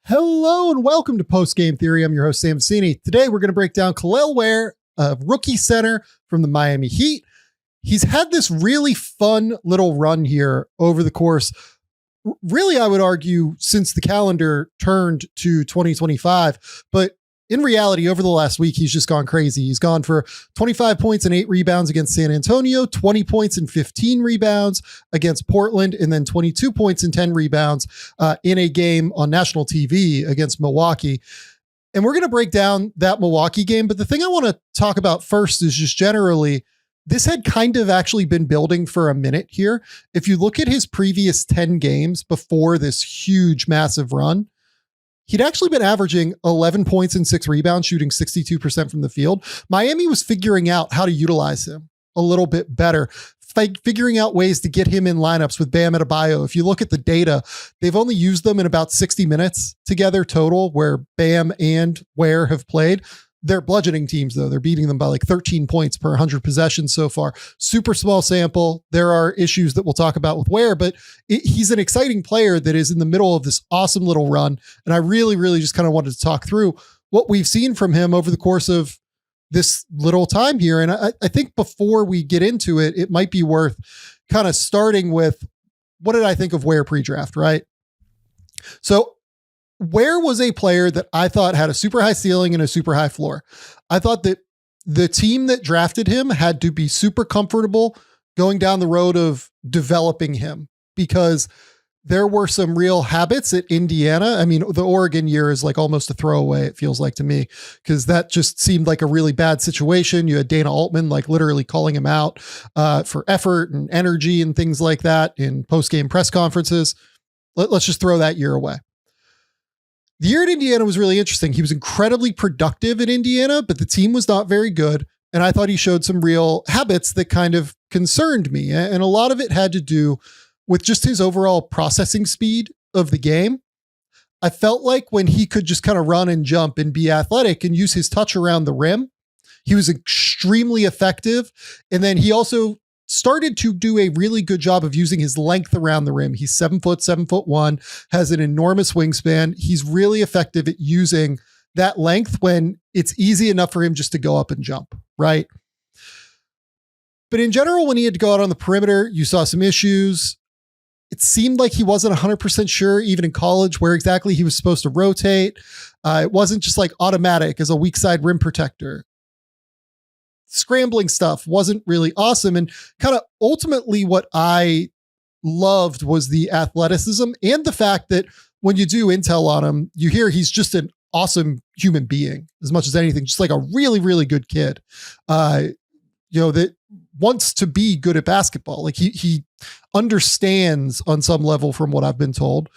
Hello and welcome to Post Game Theory. I'm your host, Sam Vecenie. Today we're going to break down Kel'el Ware, a rookie center from the Miami Heat. He's had this really fun little run here over the course, really, I would argue, since the calendar turned to 2025. But in reality, over the last week, he's just gone crazy. He's gone for 25 points and 8 rebounds against San Antonio, 20 points and 15 rebounds against Portland, and then 22 points and 10 rebounds in a game on national TV against Milwaukee. And we're going to break down that Milwaukee game. But the thing I want to talk about first is just generally, this had kind of actually been building for a minute here. If you look at his previous 10 games before this huge, massive run, he'd actually been averaging 11 points and 6 rebounds, shooting 62% from the field. Miami was figuring out how to utilize him a little bit better, figuring out ways to get him in lineups with Bam Adebayo. If you look at the data, they've only used them in about 60 minutes together total, where Bam and Ware have played. They're bludgeoning teams, though. They're beating them by like 13 points per 100 possessions so far. Super small sample. There are issues that we'll talk about with Ware, but he's an exciting player that is in the middle of this awesome little run. And I really, really just kind of wanted to talk through what we've seen from him over the course of this little time here. And I think before we get into it, it might be worth kind of starting with, what did I think of Ware pre-draft, right? So Ware was a player that I thought had a super high ceiling and a super high floor. I thought that the team that drafted him had to be super comfortable going down the road of developing him, because there were some real habits at Indiana. I mean, the Oregon year is like almost a throwaway, it feels like to me, because that just seemed like a really bad situation. You had Dana Altman like literally calling him out for effort and energy and things like that in post-game press conferences. Let's just throw that year away. The year at Indiana was really interesting. He was incredibly productive at Indiana, but the team was not very good. And I thought he showed some real habits that kind of concerned me. And a lot of it had to do with just his overall processing speed of the game. I felt like when he could just kind of run and jump and be athletic and use his touch around the rim, he was extremely effective. And then he also started to do a really good job of using his length around the rim. He's 7'1", has an enormous wingspan. He's really effective at using that length when it's easy enough for him just to go up and jump, right? But in general, when he had to go out on the perimeter, you saw some issues. It seemed like he wasn't 100% sure, even in college, where exactly he was supposed to rotate. It wasn't just like automatic as a weak side rim protector. Scrambling stuff wasn't really awesome. And kind of ultimately what I loved was the athleticism and the fact that when you do intel on him, you hear he's just an awesome human being as much as anything, just like a really, really good kid, that wants to be good at basketball. Like he understands on some level, from what I've been told,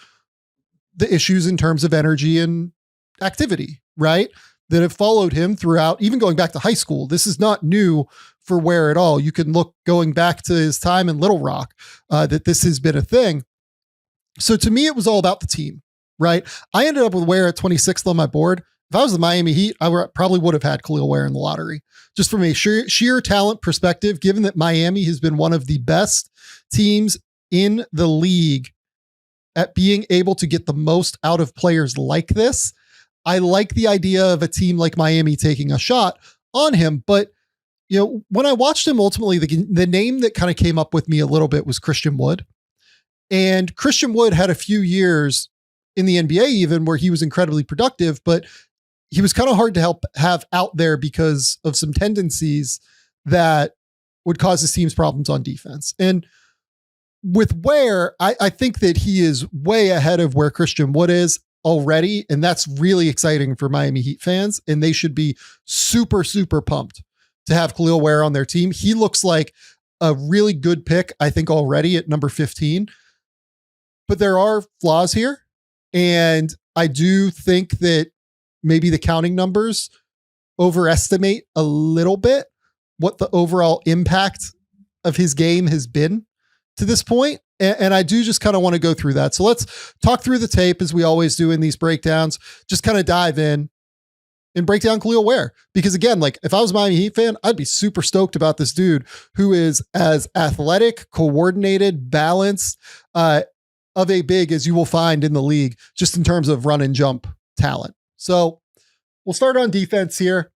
the issues in terms of energy and activity, right? That have followed him throughout, even going back to high school. This is not new for Ware at all. You can look going back to his time in Little Rock, that this has been a thing. So to me, it was all about the team, right? I ended up with Ware at 26th on my board. If I was the Miami Heat, I probably would have had Kel'el Ware in the lottery, just from a sheer talent perspective, given that Miami has been one of the best teams in the league at being able to get the most out of players like this. I like the idea of a team like Miami taking a shot on him. But, when I watched him, ultimately, the name that kind of came up with me a little bit was Christian Wood. And Christian Wood had a few years in the NBA even where he was incredibly productive, but he was kind of hard to have out there because of some tendencies that would cause his team's problems on defense. And with Ware, I think that he is way ahead of where Christian Wood is already. And that's really exciting for Miami Heat fans. And they should be super, super pumped to have Kel'el Ware on their team. He looks like a really good pick, I think, already at number 15. But there are flaws here. And I do think that maybe the counting numbers overestimate a little bit what the overall impact of his game has been to this point. And I do just kind of want to go through that. So let's talk through the tape as we always do in these breakdowns, just kind of dive in and break down Kel'el Ware. Because again, like if I was a Miami Heat fan, I'd be super stoked about this dude who is as athletic, coordinated, balanced, of a big as you will find in the league, just in terms of run and jump talent. So we'll start on defense here.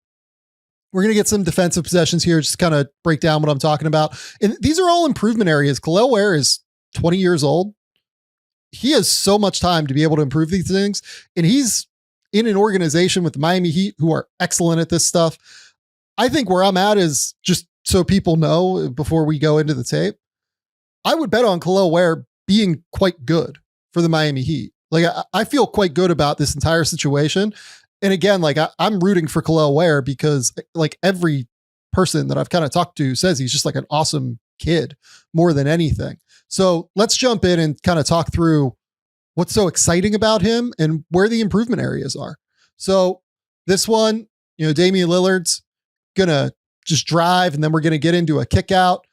We're going to get some defensive possessions here, just kind of break down what I'm talking about. And these are all improvement areas. Kel'el Ware is 20 years old. He has so much time to be able to improve these things. And he's in an organization with the Miami Heat who are excellent at this stuff. I think where I'm at is, just so people know before we go into the tape, I would bet on Kel'el Ware being quite good for the Miami Heat. Like, I feel quite good about this entire situation. And again, like I'm rooting for Kel'el Ware because like every person that I've kind of talked to says he's just like an awesome kid more than anything. So let's jump in and kind of talk through what's so exciting about him and where the improvement areas are. So this one, Damian Lillard's going to just drive, and then we're going to get into a kick out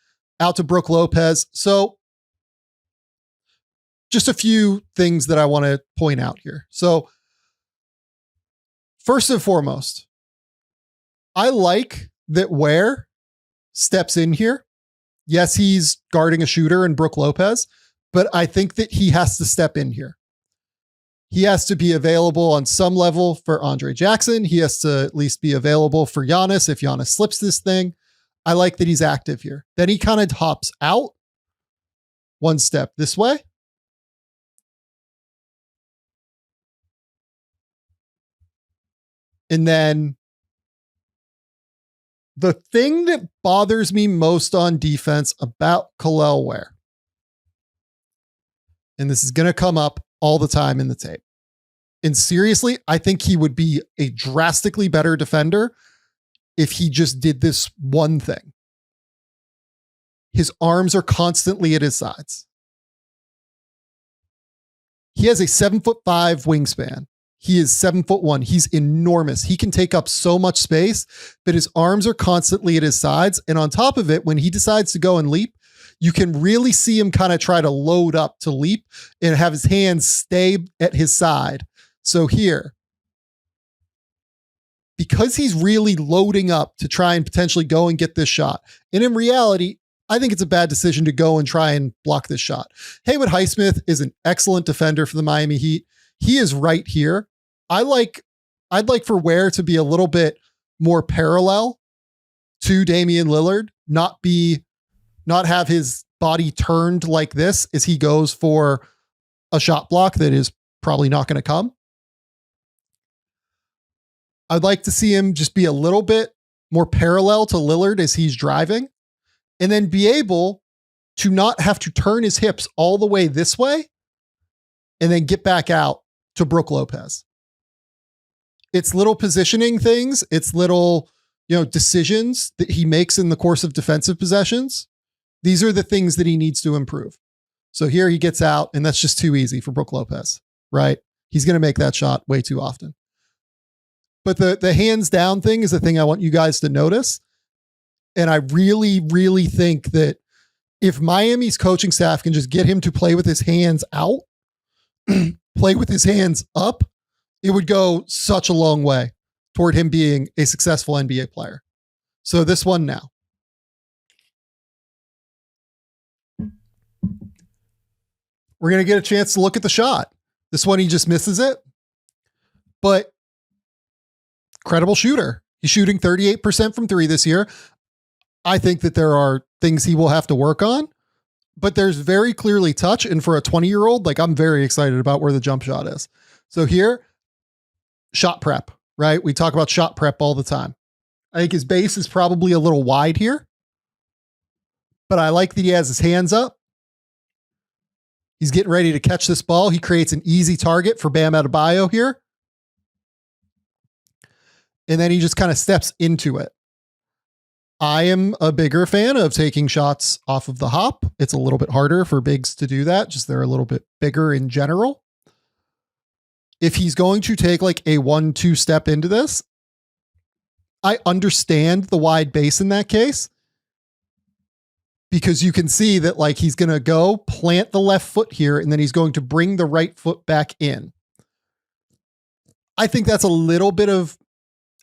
to Brook Lopez. So just a few things that I want to point out here. So first and foremost, I like that Ware steps in here. Yes, he's guarding a shooter in Brook Lopez, but I think that he has to step in here. He has to be available on some level for Andre Jackson. He has to at least be available for Giannis if Giannis slips this thing. I like that he's active here. Then he kind of hops out one step this way. And then the thing that bothers me most on defense about Kel'el Ware, and this is going to come up all the time in the tape, and seriously, I think he would be a drastically better defender if he just did this one thing. His arms are constantly at his sides. He has a 7'5" wingspan. He is 7'1". He's enormous. He can take up so much space, but his arms are constantly at his sides. And on top of it, when he decides to go and leap, you can really see him kind of try to load up to leap and have his hands stay at his side. So here, because he's really loading up to try and potentially go and get this shot. And in reality, I think it's a bad decision to go and try and block this shot. Haywood Highsmith is an excellent defender for the Miami Heat. He is right here. I'd like for Ware to be a little bit more parallel to Damian Lillard, not have his body turned like this as he goes for a shot block that is probably not going to come. I'd like to see him just be a little bit more parallel to Lillard as he's driving, and then be able to not have to turn his hips all the way this way and then get back out to Brook Lopez. It's little positioning things. It's little, decisions that he makes in the course of defensive possessions. These are the things that he needs to improve. So here he gets out, and that's just too easy for Brook Lopez, right? He's going to make that shot way too often. But the hands down thing is the thing I want you guys to notice. And I really, really think that if Miami's coaching staff can just get him to play with his hands out, play with his hands up, it would go such a long way toward him being a successful NBA player. So this one now. We're going to get a chance to look at the shot. This one, he just misses it. But incredible shooter. He's shooting 38% from three this year. I think that there are things he will have to work on, but there's very clearly touch. And for a 20-year-old, like, I'm very excited about where the jump shot is. So here, shot prep, right? We talk about shot prep all the time. I think his base is probably a little wide here, but I like that he has his hands up. He's getting ready to catch this ball. He creates an easy target for Bam Adebayo here. And then he just kind of steps into it. I am a bigger fan of taking shots off of the hop. It's a little bit harder for bigs to do that. Just they're a little bit bigger in general. If he's going to take like a 1-2 step into this, I understand the wide base in that case, because you can see that like he's going to go plant the left foot here, and then he's going to bring the right foot back in. I think that's a little bit of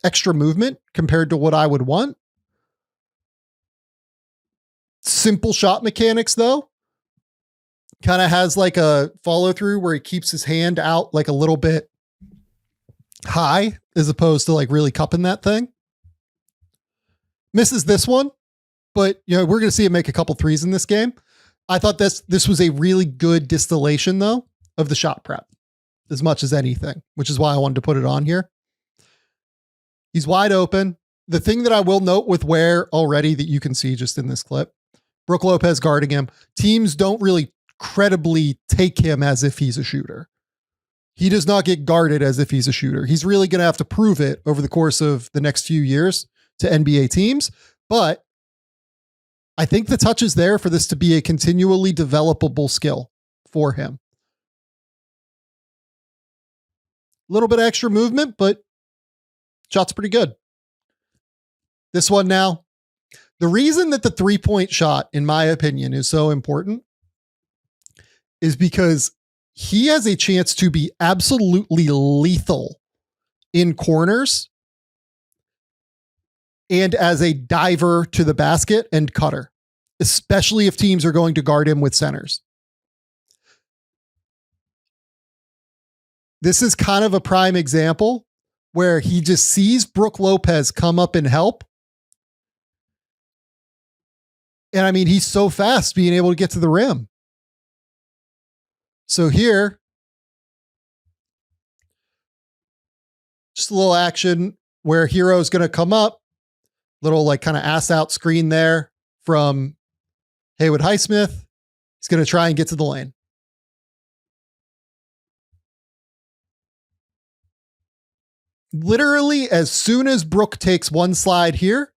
extra movement compared to what I would want. Simple shot mechanics though. Kind of has like a follow through where he keeps his hand out like a little bit high as opposed to like really cupping that thing. Misses this one, but we're going to see him make a couple threes in this game. I thought this was a really good distillation though of the shot prep as much as anything, which is why I wanted to put it on here. He's wide open. The thing that I will note with Ware already that you can see just in this clip, Brook Lopez guarding him. Teams don't really credibly take him as if he's a shooter. He does not get guarded as if he's a shooter. He's really going to have to prove it over the course of the next few years to NBA teams. But I think the touch is there for this to be a continually developable skill for him. A little bit extra movement, but shot's pretty good. This one now, the reason that the 3-point shot, in my opinion, is so important is because he has a chance to be absolutely lethal in corners and as a diver to the basket and cutter, especially if teams are going to guard him with centers. This is kind of a prime example where he just sees Brook Lopez come up and help. And I mean, he's so fast being able to get to the rim. So here, just a little action where Hero's going to come up, little like kind of ass out screen there from Haywood Highsmith. He's going to try and get to the lane. Literally, as soon as Brook takes one slide here,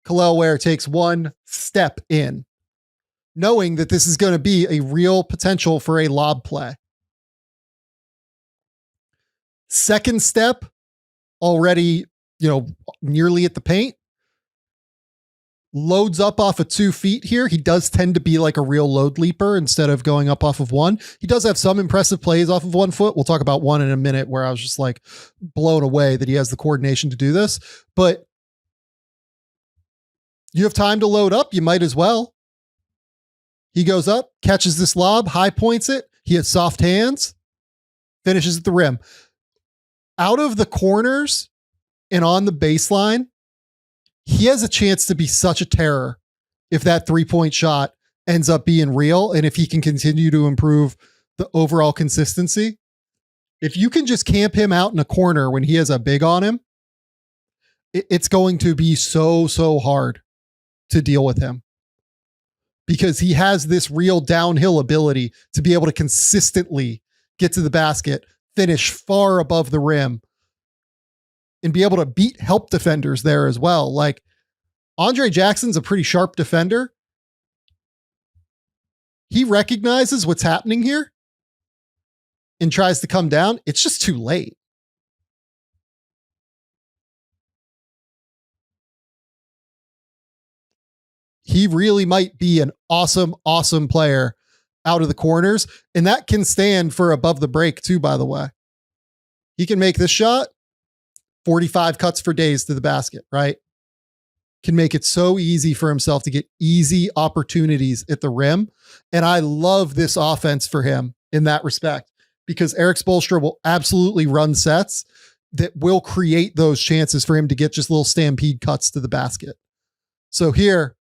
Kel'el Ware takes one step in, knowing that this is going to be a real potential for a lob play. Second step, already, nearly at the paint. Loads up off of 2 feet here. He does tend to be like a real load leaper instead of going up off of 1. He does have some impressive plays off of 1 foot. We'll talk about one in a minute where I was just like blown away that he has the coordination to do this. But you have time to load up. You might as well. He goes up, catches this lob, high points it. He has soft hands, finishes at the rim. Out of the corners and on the baseline, he has a chance to be such a terror if that 3-point shot ends up being real and if he can continue to improve the overall consistency. If you can just camp him out in a corner when he has a big on him, it's going to be so hard to deal with him because he has this real downhill ability to be able to consistently get to the basket, finish far above the rim, and be able to beat help defenders there as well. Like Andre Jackson's a pretty sharp defender. He recognizes what's happening here and tries to come down. It's just too late. He really might be an awesome player out of the corners. And that can stand for above the break too, by the way. He can make this shot. 45 cuts for days to the basket, right? Can make it so easy for himself to get easy opportunities at the rim. And I love this offense for him in that respect because Eric Spoelstra will absolutely run sets that will create those chances for him to get just little stampede cuts to the basket. So here,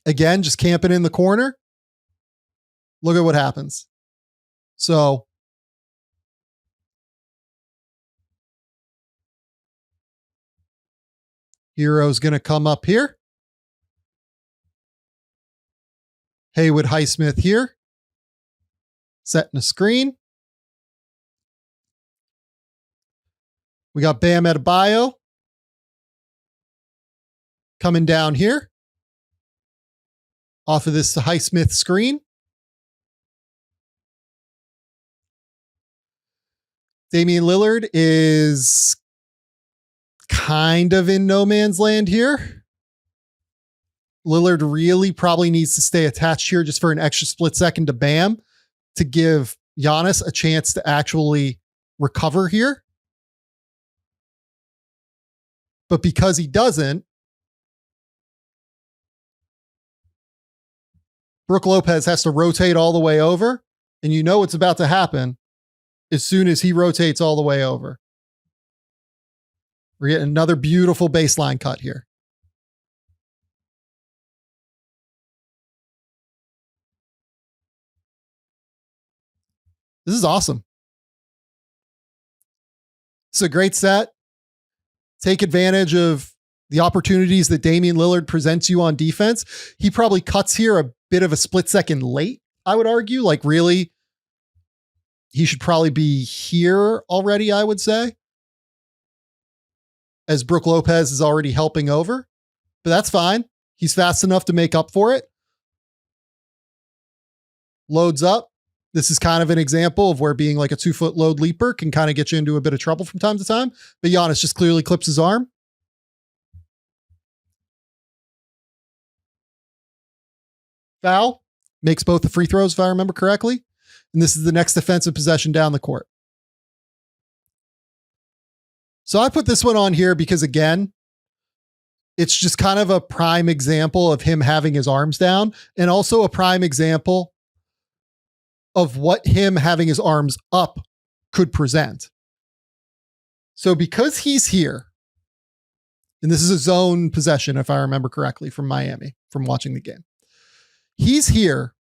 again, just camping in the corner. Look at what happens. So Hero's going to come up here. Haywood Highsmith here. Setting a screen. We got Bam Adebayo coming down here off of this Highsmith screen. Damian Lillard is kind of in no man's land here. Lillard really probably needs to stay attached here just for an extra split second to Bam to give Giannis a chance to actually recover here. But because he doesn't, Brook Lopez has to rotate all the way over, and you know what's about to happen as soon as he rotates all the way over. We're getting another beautiful baseline cut here. This is awesome. It's a great set. Take advantage of the opportunities that Damian Lillard presents you on defense. He probably cuts here a bit of a split second late, I would argue. Like, really, he should probably be here already, I would say, as Brook Lopez is already helping over. But that's fine. He's fast enough to make up for it. Loads up. This is kind of an example of where being like a 2-foot load leaper can kind of get you into a bit of trouble from time to time. But Giannis just clearly clips his arm. Foul. Makes both the free throws, if I remember correctly. And this is the next defensive possession down the court. So I put this one on here because, again, it's just kind of a prime example of him having his arms down, and also a prime example of what him having his arms up could present. So because he's here, and this is a zone possession, if I remember correctly, from Miami, from watching the game. He's here.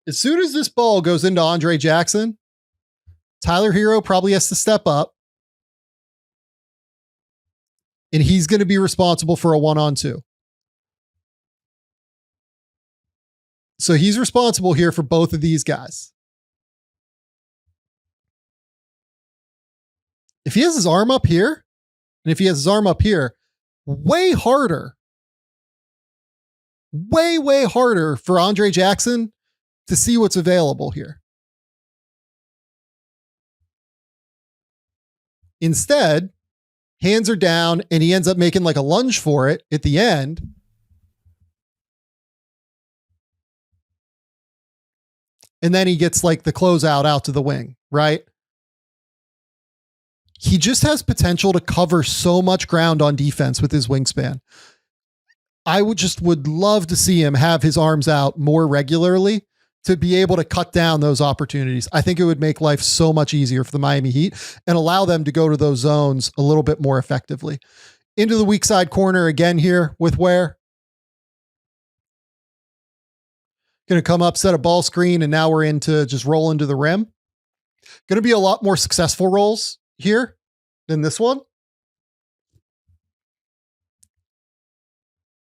As soon as this ball goes into Andre Jackson, Tyler Hero probably has to step up, and he's going to be responsible for a 1-on-2. So he's responsible here for both of these guys. If he has his arm up here, and if he has his arm up here, way harder for Andre Jackson to see what's available here. Instead, hands are down, and he ends up making like a lunge for it at the end. And then he gets like the closeout out to the wing, right? He just has potential to cover so much ground on defense with his wingspan. I would love to see him have his arms out more regularly to be able to cut down those opportunities. I think it would make life so much easier for the Miami Heat and allow them to go to those zones a little bit more effectively. Into the weak side corner again here with Ware. Going to come up, set a ball screen, and now we're into just roll into the rim. Going to be a lot more successful rolls here than this one.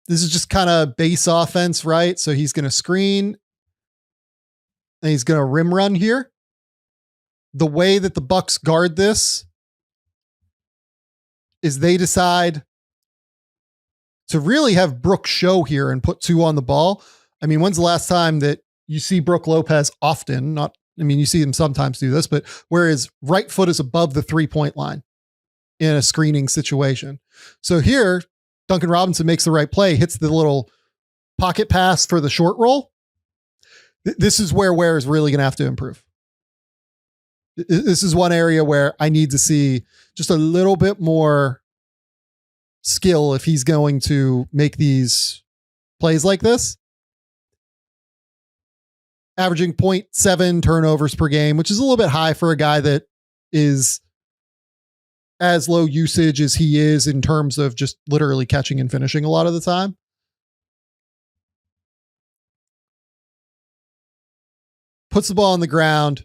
This is just kind of base offense, right? So he's going to screen, and he's going to rim run here. The way that the Bucks guard this is they decide to really have Brook show here and put 2 on the ball. I mean, when's the last time that you see Brook Lopez often? You see him sometimes do this, but where his right foot is above the 3-point line in a screening situation. So here, Duncan Robinson makes the right play, hits the little pocket pass for the short roll. This is where Ware is really going to have to improve. This is one area where I need to see just a little bit more skill if he's going to make these plays like this. Averaging 0.7 turnovers per game, which is a little bit high for a guy that is as low usage as he is in terms of just literally catching and finishing a lot of the time. Puts the ball on the ground,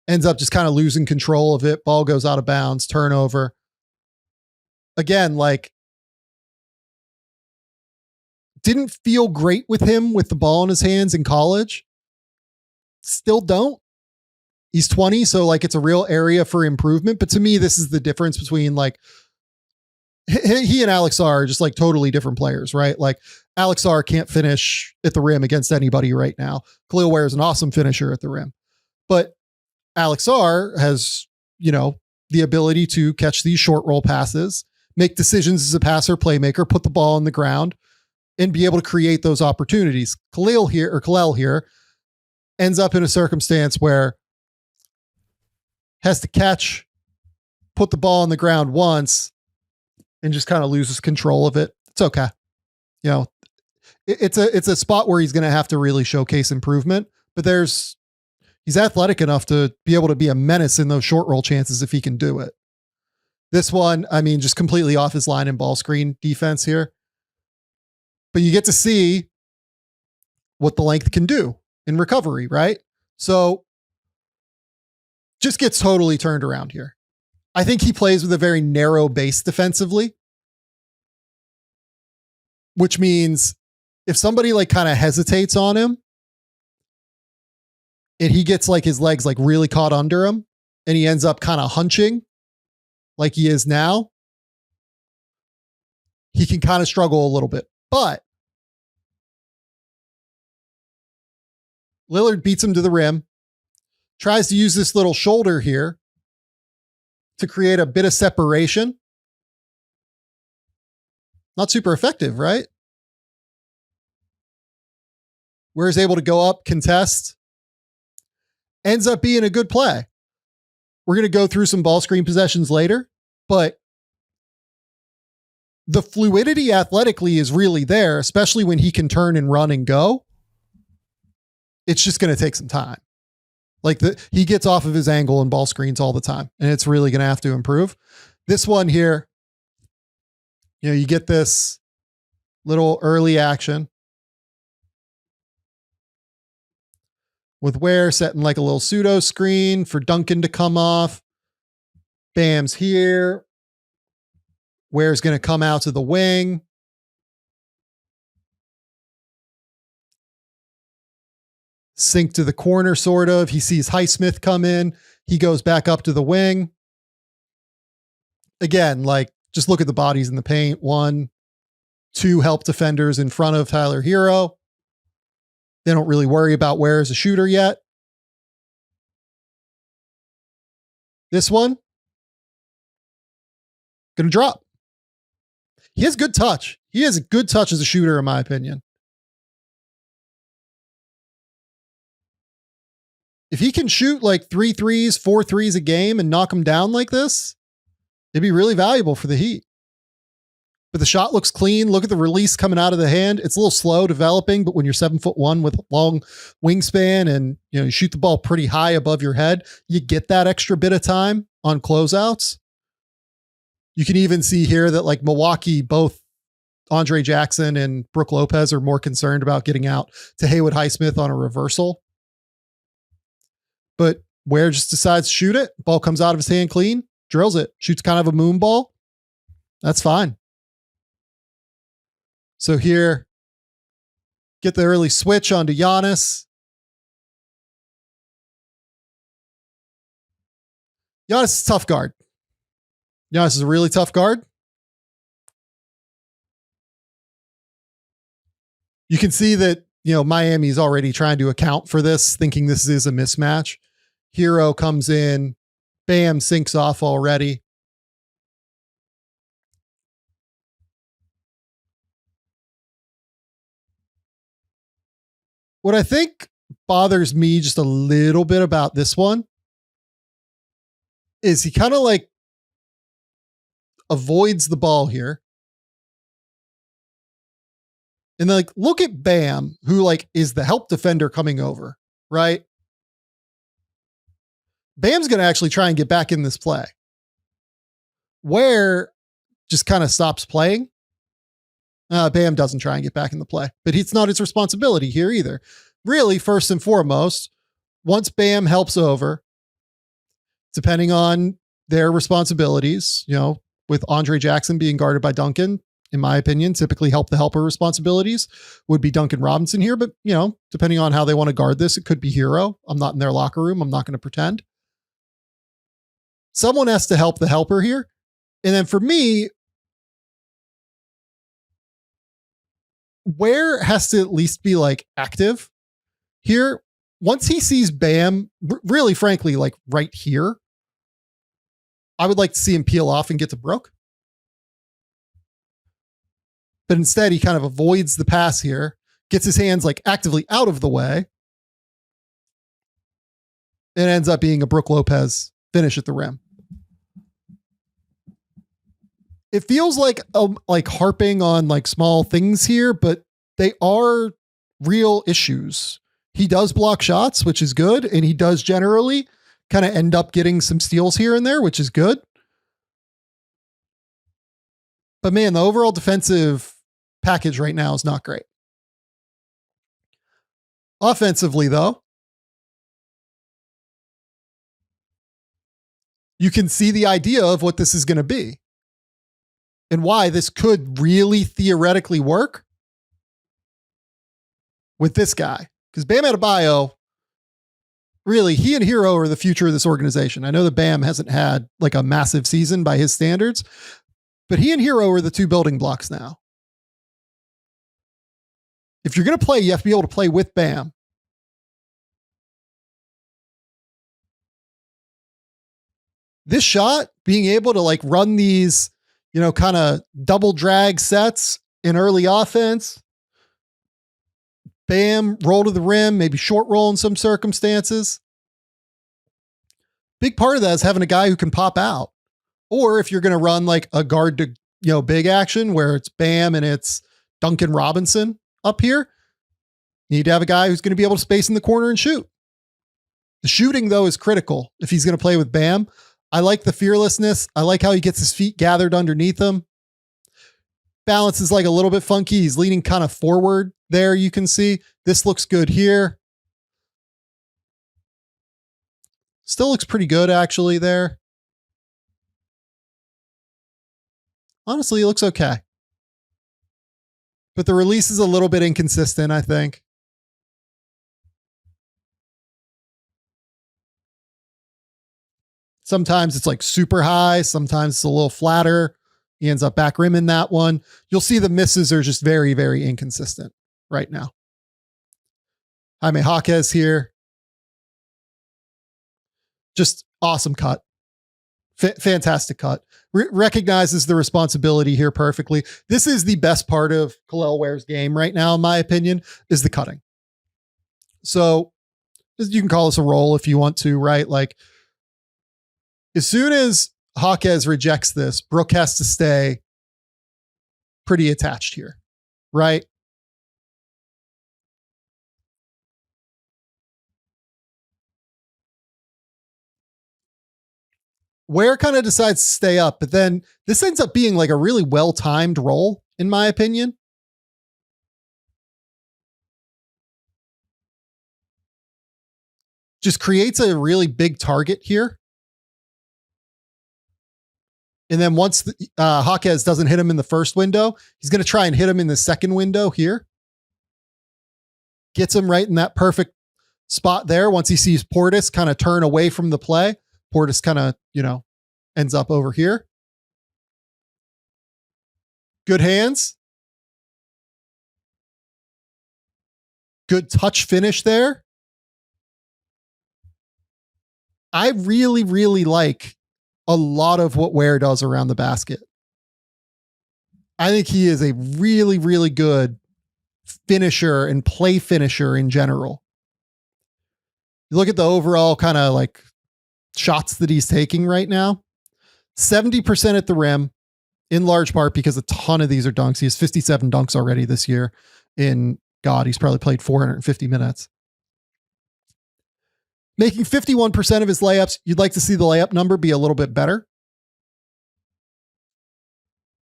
ends up just kind of losing control of it. Ball goes out of bounds, turnover. Again, like, didn't feel great with him with the ball in his hands in college. Still don't. He's 20, so like it's a real area for improvement. But to me, this is the difference between like he and Alex are just like totally different players, right? Like Alex R can't finish at the rim against anybody right now. Kel'el Ware is an awesome finisher at the rim, but Alex R has, the ability to catch these short roll passes, make decisions as a passer, playmaker, put the ball on the ground, and be able to create those opportunities. Kel'el here ends up in a circumstance where has to catch, put the ball on the ground once, and just kind of loses control of it. It's okay. it's a spot where he's going to have to really showcase improvement, but he's athletic enough to be able to be a menace in those short roll chances if he can do it. This one, I mean, just completely off his line and ball screen defense here. But you get to see what the length can do in recovery, right? So just gets totally turned around here. I think he plays with a very narrow base defensively, which means if somebody like kind of hesitates on him and he gets like his legs like really caught under him and he ends up kind of hunching like he is now, he can kind of struggle a little bit. But Lillard beats him to the rim, tries to use this little shoulder here to create a bit of separation. Not super effective, right? Ware's able to go up, contest. Ends up being a good play. We're going to go through some ball screen possessions later, but the fluidity athletically is really there, especially when he can turn and run and go. It's just going to take some time. Like he gets off of his angle and ball screens all the time, and it's really going to have to improve. This one here, you get this little early action with Ware setting like a little pseudo screen for Duncan to come off. Bam's here. Ware's going to come out to the wing. Sink to the corner, sort of. He sees Highsmith come in. He goes back up to the wing. Again, like, just look at the bodies in the paint. 1, 2 help defenders in front of Tyler Hero. They don't really worry about Ware as a shooter yet. This one, gonna drop. He has good touch. He has a good touch as a shooter, in my opinion. If he can shoot like 3 threes, 4 threes a game and knock them down like this, it'd be really valuable for the Heat. But the shot looks clean. Look at the release coming out of the hand. It's a little slow developing, but when you're 7'1" with long wingspan and you shoot the ball pretty high above your head, you get that extra bit of time on closeouts. You can even see here that like Milwaukee, both Andre Jackson and Brook Lopez are more concerned about getting out to Haywood Highsmith on a reversal. But Ware just decides to shoot it. Ball comes out of his hand clean, drills it, shoots kind of a moon ball. That's fine. So here, get the early switch onto Giannis. Giannis is a tough guard. Giannis is a really tough guard. You can see that, Miami's already trying to account for this, thinking this is a mismatch. Hero comes in, Bam sinks off already. What I think bothers me just a little bit about this one is he kind of like avoids the ball here. And then like, look at Bam, who like is the help defender coming over, right? Bam's going to actually try and get back in this play. Ware just kind of stops playing. Bam doesn't try and get back in the play, but it's not his responsibility here either. Really, first and foremost, once Bam helps over, depending on their responsibilities, with Andre Jackson being guarded by Duncan, in my opinion, typically help the helper responsibilities would be Duncan Robinson here. But, depending on how they want to guard this, it could be Hero. I'm not in their locker room. I'm not going to pretend. Someone has to help the helper here. And then for me, Ware has to at least be like active here. Once he sees Bam, really frankly, like right here, I would like to see him peel off and get to Brook. But instead, he kind of avoids the pass here, gets his hands like actively out of the way, and ends up being a Brook Lopez finish at the rim. It feels like harping on like small things here, but they are real issues. He does block shots, which is good. And he does generally kind of end up getting some steals here and there, which is good. But man, the overall defensive package right now is not great. Offensively, though, you can see the idea of what this is going to be and why this could really theoretically work with this guy. Because Bam Adebayo, really, he and Hero are the future of this organization. I know that Bam hasn't had like a massive season by his standards, but he and Hero are the two building blocks now. If you're going to play, you have to be able to play with Bam. This shot, being able to like run these, kind of double drag sets in early offense, Bam, roll to the rim, maybe short roll in some circumstances. Big part of that is having a guy who can pop out. Or if you're going to run like a guard to, big action where it's Bam and it's Duncan Robinson up here, you need to have a guy who's going to be able to space in the corner and shoot. The shooting, though, is critical if he's going to play with Bam. I like the fearlessness. I like how he gets his feet gathered underneath him. Balance is like a little bit funky. He's leaning kind of forward there. You can see this looks good here. Still looks pretty good actually there. Honestly, it looks okay. But the release is a little bit inconsistent, I think. Sometimes it's like super high. Sometimes it's a little flatter. He ends up back rimming that one. You'll see the misses are just very, very inconsistent right now. Jaime Jaquez here. Just awesome cut. Fantastic cut. Recognizes the responsibility here perfectly. This is the best part of Kel'el Ware's game right now, in my opinion, is the cutting. So you can call this a roll if you want to, right? Like, as soon as Jaquez rejects this, Brook has to stay pretty attached here, right? Ware kind of decides to stay up, but then this ends up being like a really well-timed roll, in my opinion. Just creates a really big target here. And then once Jaquez doesn't hit him in the first window, he's going to try and hit him in the second window here. Gets him right in that perfect spot there. Once he sees Portis kind of turn away from the play, Portis kind of, ends up over here. Good hands. Good touch finish there. I really, really like a lot of what Ware does around the basket. I think he is a really, really good finisher and play finisher in general. You look at the overall kind of like shots that he's taking right now. 70% at the rim, in large part because a ton of these are dunks. He has 57 dunks already this year. He's probably played 450 minutes. Making 51% of his layups. You'd like to see the layup number be a little bit better.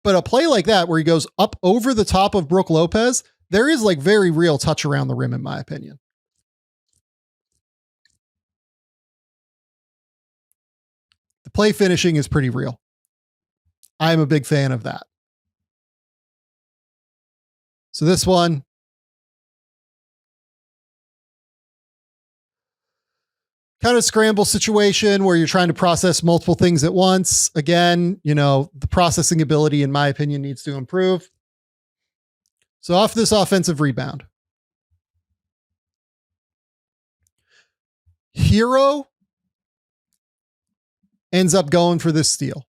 But a play like that where he goes up over the top of Brook Lopez, there is like very real touch around the rim, in my opinion. The play finishing is pretty real. I'm a big fan of that. So this one, kind of scramble situation where you're trying to process multiple things at once. Again, the processing ability, in my opinion, needs to improve. So off this offensive rebound, Hero ends up going for this steal.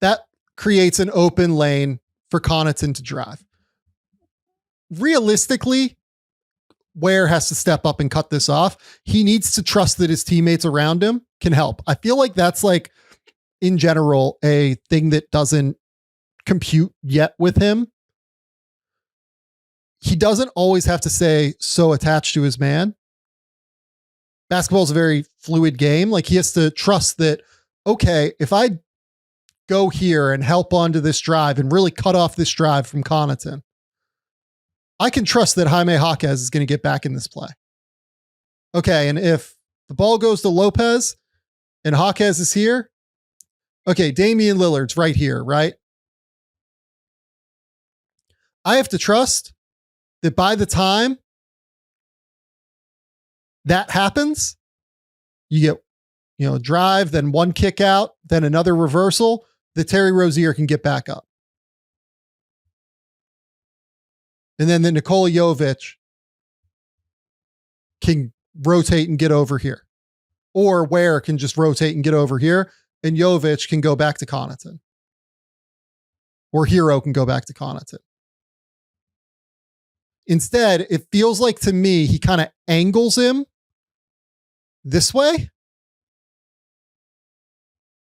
That creates an open lane for Connaughton to drive. Realistically, Ware has to step up and cut this off. He needs to trust that his teammates around him can help. I feel like that's like, in general, a thing that doesn't compute yet with him. He doesn't always have to stay so attached to his man. Basketball is a very fluid game. Like, he has to trust that, okay, if I go here and help onto this drive and really cut off this drive from Connaughton, I can trust that Jaime Jaquez is going to get back in this play. Okay, and if the ball goes to Lopez and Jaquez is here, okay, Damian Lillard's right here, right? I have to trust that by the time that happens, you get, a drive, then one kick out, then another reversal, that Terry Rozier can get back up. And then the Nikola Jovic can rotate and get over here. Or Ware can just rotate and get over here, and Jovic can go back to Connaughton. Or Hero can go back to Connaughton. Instead, it feels like to me, he kind of angles him this way.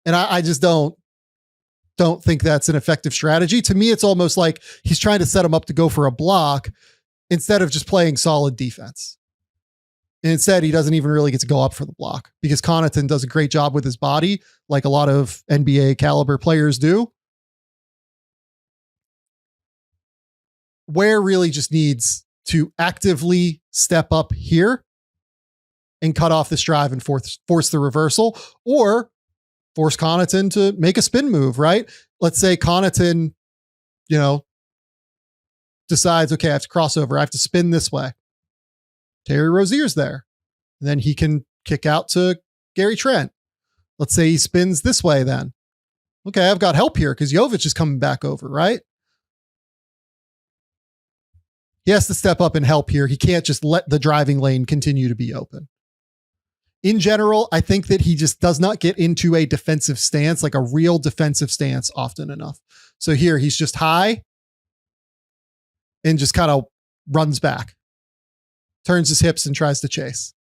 And I just don't think that's an effective strategy. To me, it's almost like he's trying to set him up to go for a block instead of just playing solid defense. And instead, he doesn't even really get to go up for the block because Connaughton does a great job with his body, like a lot of NBA caliber players do. Ware really just needs to actively step up here and cut off this drive and force the reversal, or force Connaughton to make a spin move, right? Let's say Connaughton, decides, okay, I have to cross over. I have to spin this way. Terry Rozier's there. And then he can kick out to Gary Trent. Let's say he spins this way then. Okay, I've got help here because Jovic is coming back over, right? He has to step up and help here. He can't just let the driving lane continue to be open. In general, I think that he just does not get into a defensive stance, like a real defensive stance, often enough. So here he's just high and just kind of runs back, turns his hips and tries to chase.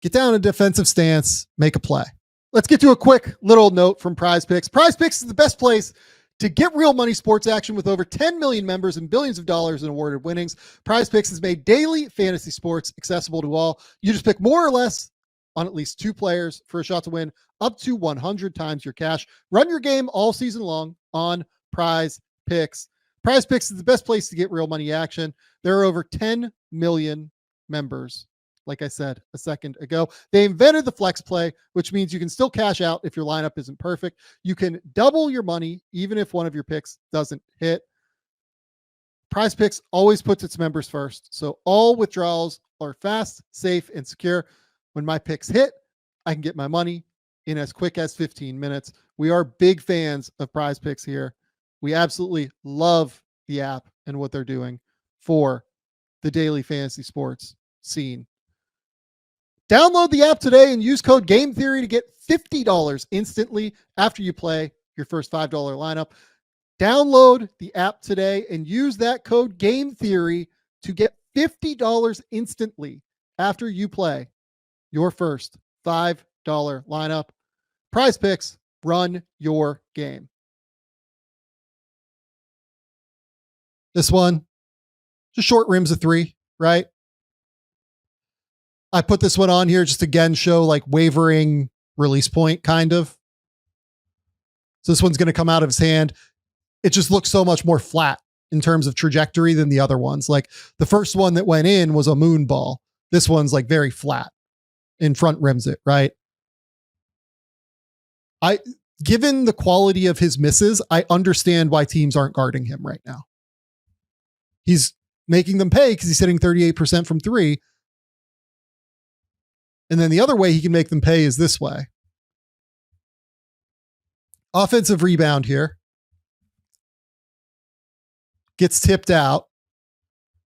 Get down a defensive stance, make a play. Let's get to a quick little note from Prize Picks. Prize Picks is the best place to get real money sports action with over 10 million members and billions of dollars in awarded winnings. Prize Picks has made daily fantasy sports accessible to all. You just pick more or less on at least two players for a shot to win up to 100 times your cash. Run your game all season long on Prize Picks. Prize Picks is the best place to get real money action. There are over 10 million members. Like I said a second ago, they invented the flex play, which means you can still cash out if your lineup isn't perfect. You can double your money even if one of your picks doesn't hit. Prize Picks always puts its members first, so all withdrawals are fast, safe, and secure. When my picks hit, I can get my money in as quick as 15 minutes. We are big fans of Prize Picks here. We absolutely love the app and what they're doing for the daily fantasy sports scene. Download the app today and use code Game Theory to get $50 instantly after you play your first $5 lineup. Download the app today and use that code Game Theory to get $50 instantly after you play your first $5 lineup. Prize Picks, run your game. This one, just short rims of three, right? I put this one on here just again show like wavering release point kind of. So this one's going to come out of his hand. It just looks so much more flat in terms of trajectory than the other ones. Like the first one that went in was a moon ball. This one's like very flat in front rims it, right? Given the quality of his misses, I understand why teams aren't guarding him right now. He's making them pay because he's hitting 38% from three. And then the other way he can make them pay is this way. Offensive rebound here. Gets tipped out.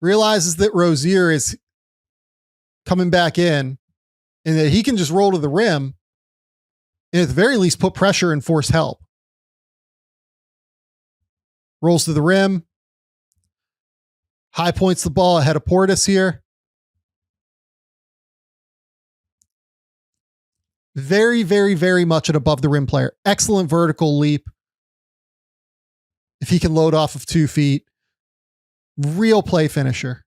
Realizes that Rozier is coming back in and that he can just roll to the rim and at the very least put pressure and force help. Rolls to the rim. High points the ball ahead of Portis here. Very, very, very much an above the rim player. Excellent vertical leap. if he can load off of 2 feet, real play finisher.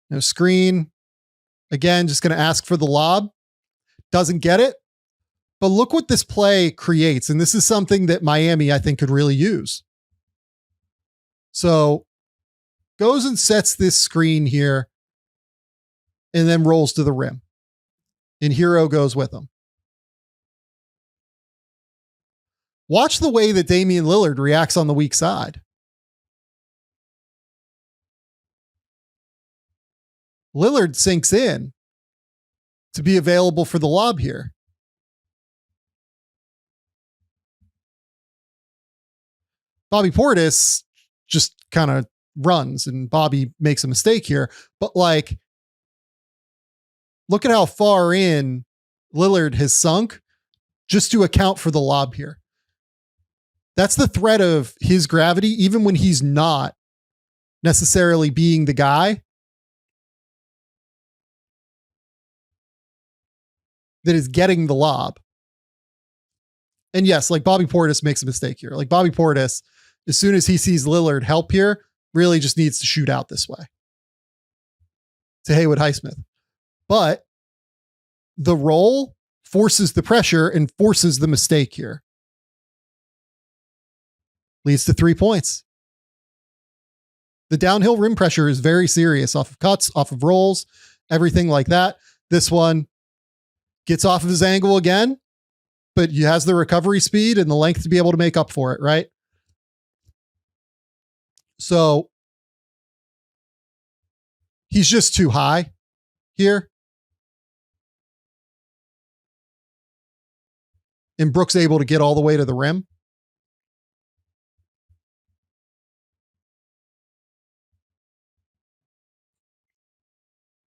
No screen. Again, just going to ask for the lob. Doesn't get it. But look what this play creates. And this is something that Miami, I think, could really use. So goes and sets this screen here and then rolls to the rim. And Hero goes with him. Watch the way that Damian Lillard reacts on the weak side. Lillard sinks in to be available for the lob here. Bobby Portis just kind of runs and Bobby makes a mistake here. But like, look at how far in Lillard has sunk just to account for the lob here. That's the threat of his gravity, even when he's not necessarily being the guy that is getting the lob. And yes, like Bobby Portis makes a mistake here. Like Bobby Portis, as soon as he sees Lillard help here, really just needs to shoot out this way to Haywood Highsmith. But the roll forces the pressure and forces the mistake here. Leads to 3 points. The downhill rim pressure is very serious off of cuts, off of rolls, everything like that. This one gets off of his angle again, but he has the recovery speed and the length to be able to make up for it, right? So he's just too high here. And Brooks able to get all the way to the rim.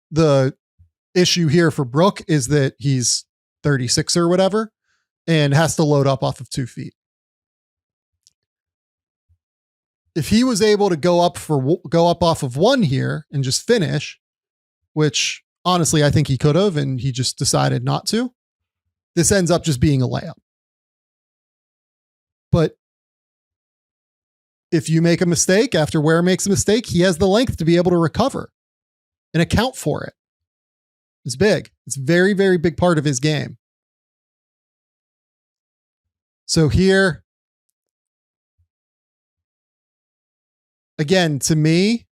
The issue here for Brook is that he's 36 or whatever and has to load up off of 2 feet. If he was able to go up off of 1 here and just finish, which honestly I think he could have, and he just decided not to, this ends up just being a layup. But if you make a mistake after Ware makes a mistake, he has the length to be able to recover and account for it. It's big. It's a very, very big part of his game. So here, again, to me,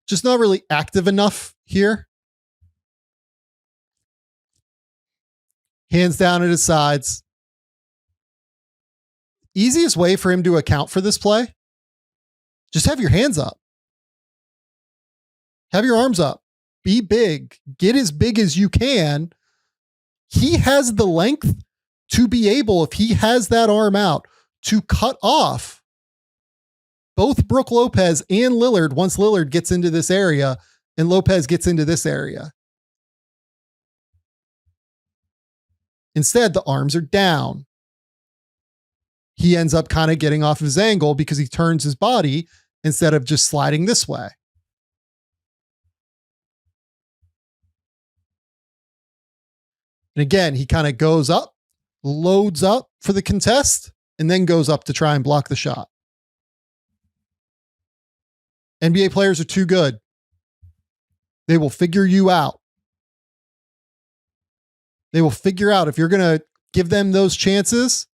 just not really active enough here. Hands down at his sides. Easiest way for him to account for this play, just have your hands up. Have your arms up. Be big. Get as big as you can. He has the length to be able, if he has that arm out, to cut off both Brook Lopez and Lillard once Lillard gets into this area and Lopez gets into this area. Instead, the arms are down. He ends up kind of getting off his angle because he turns his body instead of just sliding this way. And again, he kind of goes up, loads up for the contest, and then goes up to try and block the shot. NBA players are too good. They will figure you out. They will figure out if you're going to give them those chances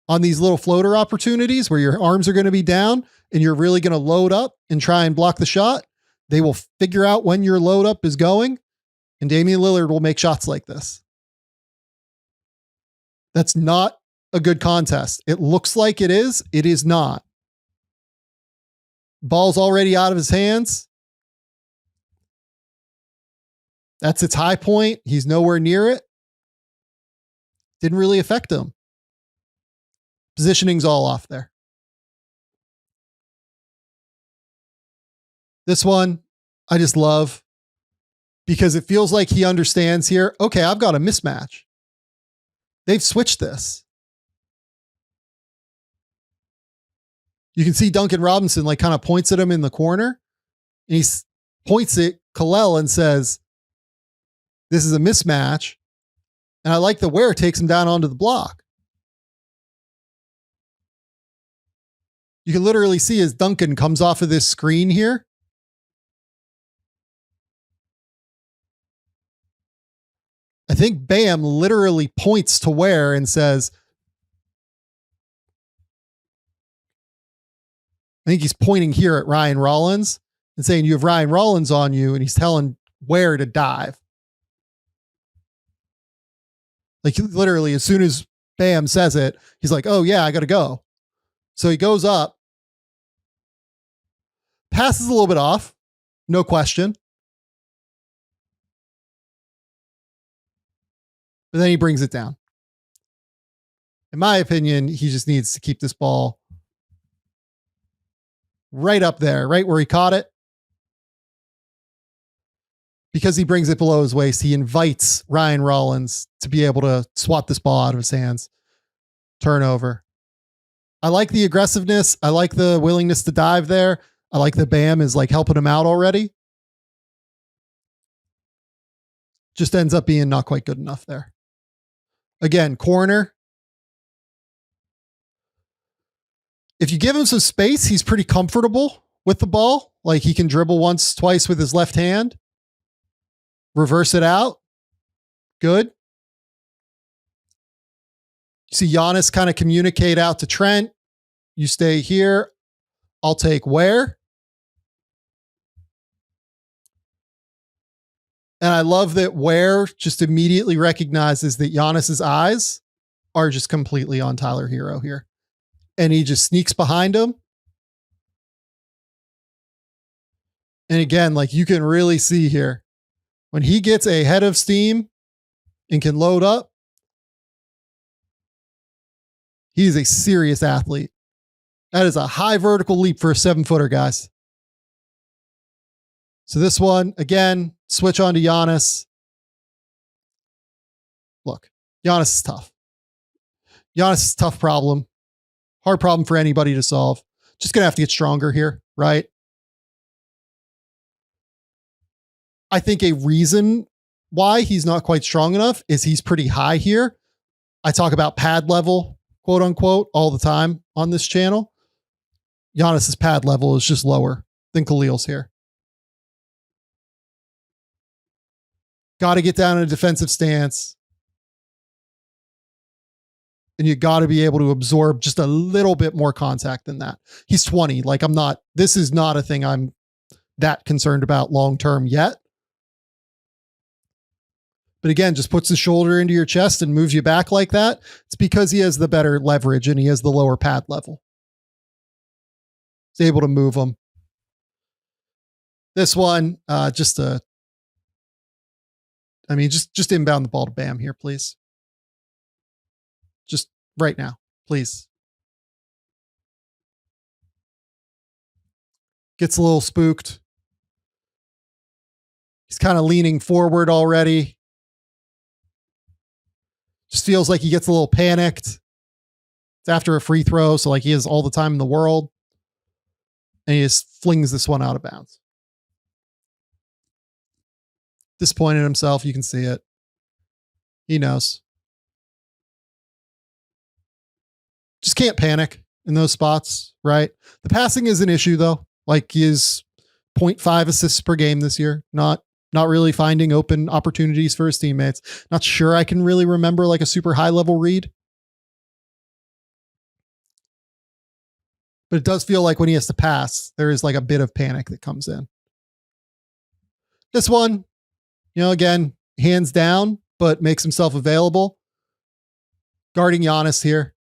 on these little floater opportunities where your arms are going to be down and you're really going to load up and try and block the shot. They will figure out when your load up is going, and Damian Lillard will make shots like this. That's not a good contest. It looks like it is. It is not. Ball's already out of his hands. That's its high point. He's nowhere near it. Didn't really affect him. Positioning's all off there. This one, I just love because it feels like he understands here. Okay, I've got a mismatch. They've switched this. You can see Duncan Robinson like kind of points at him in the corner. And points at Kel'el and says, this is a mismatch. And I like the Ware takes him down onto the block. You can literally see as Duncan comes off of this screen here. I think Bam literally points to Ware and says, I think he's pointing here at Ryan Rollins and saying, you have Ryan Rollins on you. And he's telling Ware to dive. Like literally, as soon as Bam says it, he's like, oh yeah, I got to go. So he goes up, passes a little bit off, no question. But then he brings it down. In my opinion, he just needs to keep this ball right up there, right where he caught it. Because he brings it below his waist, he invites Ryan Rollins to be able to swat this ball out of his hands. Turnover. I like the aggressiveness. I like the willingness to dive there. I like that Bam is like helping him out already. Just ends up being not quite good enough there. Again, corner. If you give him some space, he's pretty comfortable with the ball. Like he can dribble once, twice with his left hand. Reverse it out. Good. You see Giannis kind of communicate out to Trent. You stay here. I'll take Ware. And I love that Ware just immediately recognizes that Giannis's eyes are just completely on Tyler Hero here. And he just sneaks behind him. And again, like you can really see here, when he gets a head of steam and can load up, he's a serious athlete. That is a high vertical leap for a 7-footer, guys. So this one, again, switch on to Giannis. Look, Giannis is tough. Giannis is a tough problem. Hard problem for anybody to solve. Just going to have to get stronger here, right? I think a reason why he's not quite strong enough is he's pretty high here. I talk about pad level, quote unquote, all the time on this channel. Giannis's pad level is just lower than Khalil's here. Got to get down in a defensive stance. And you got to be able to absorb just a little bit more contact than that. He's 20. Like this is not a thing I'm that concerned about long-term yet. But again, just puts the shoulder into your chest and moves you back like that. It's because he has the better leverage and he has the lower pad level. He's able to move them. This one, just inbound the ball to Bam here, please. Just right now, please. Gets a little spooked. He's kind of leaning forward already. Just feels like he gets a little panicked. It's after a free throw, so like he has all the time in the world. And he just flings this one out of bounds. Disappointed in himself. You can see it. He knows. Just can't panic in those spots, right? The passing is an issue, though. Like he is 0.5 assists per game this year. Not really finding open opportunities for his teammates. Not sure I can really remember like a super high level read. But it does feel like when he has to pass, there is like a bit of panic that comes in. This one, again, hands down, but makes himself available. Guarding Giannis here.